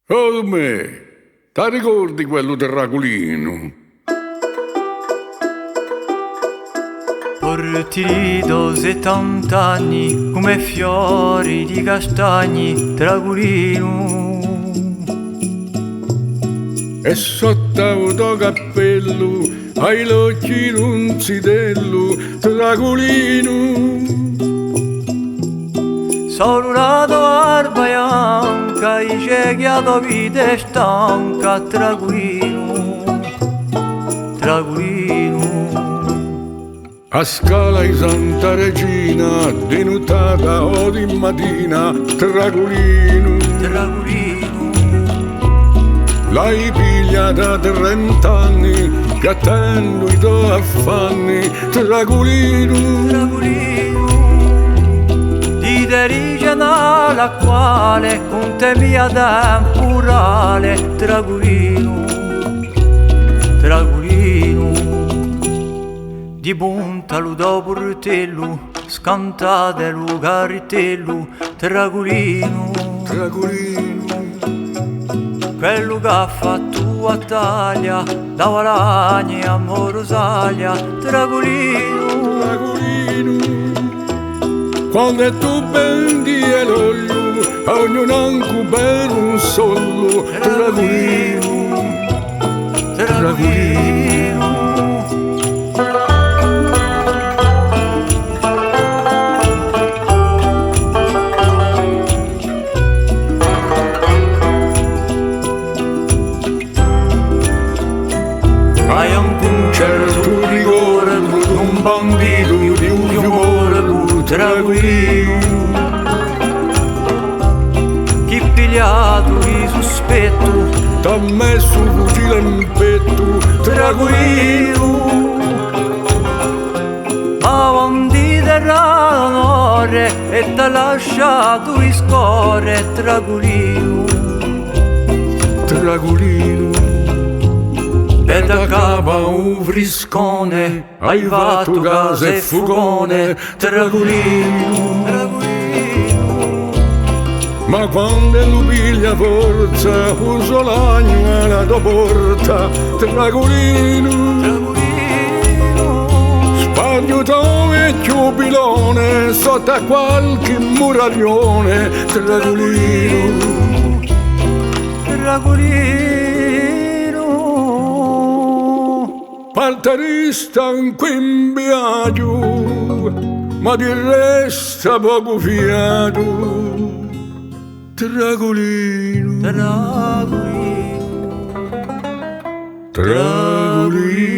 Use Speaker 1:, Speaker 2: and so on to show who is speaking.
Speaker 1: Oh me, ti ricordi quello del Raculino?
Speaker 2: Porti 70 anni come fiori di castagni, Dragulino.
Speaker 1: E sotto il tuo cappello hai l'occhi d'un zidello, Dragulino.
Speaker 2: Sono nato arba bianca, i ciechi a tua vita è stanca, Dragulino, Dragulino.
Speaker 1: A Scala di Santa Regina, di nottata o di mattina, Dragulino.
Speaker 2: Dragulino.
Speaker 1: L'hai pigliata 30 anni, gattando i tuoi affanni, Dragulino.
Speaker 2: Dragulino. Di dirigena la quale con te mia temporale, Dragulino, Dragulino. Di punta lu do portello, scantate lu cartello, Dragulino,
Speaker 1: Dragulino.
Speaker 2: quello che ha fatto a taglia, da Valagna a Morosalia, Dragulino,
Speaker 1: Dragulino. Quando tu bendi l'olio, ognuno anche per un sollo, Dragulino,
Speaker 2: Dragulino. Hai un certo rigore, un bambino di un umore, Dragulino. Chi pigliato il sospetto,
Speaker 1: t'ha messo un fucile in petto,
Speaker 2: Dragulino. Avanti terranore e t'ha lasciato il score, Dragulino,
Speaker 1: Dragulino.
Speaker 2: e da capo un friscone hai fatto casa e fugone, Dragulino, Dragulino.
Speaker 1: Ma quando lui piglia forza, uso l'agno alla tua porta, Dragulino.
Speaker 2: Dragulino.
Speaker 1: Spagno tuo vecchio pilone, sotto a qualche muraglione, Dragulino.
Speaker 2: Dragulino.
Speaker 1: Palterista in quimbiaggio, ma ti resta poco fiato, Dragulino,
Speaker 2: Dragulino.
Speaker 1: Dragulino.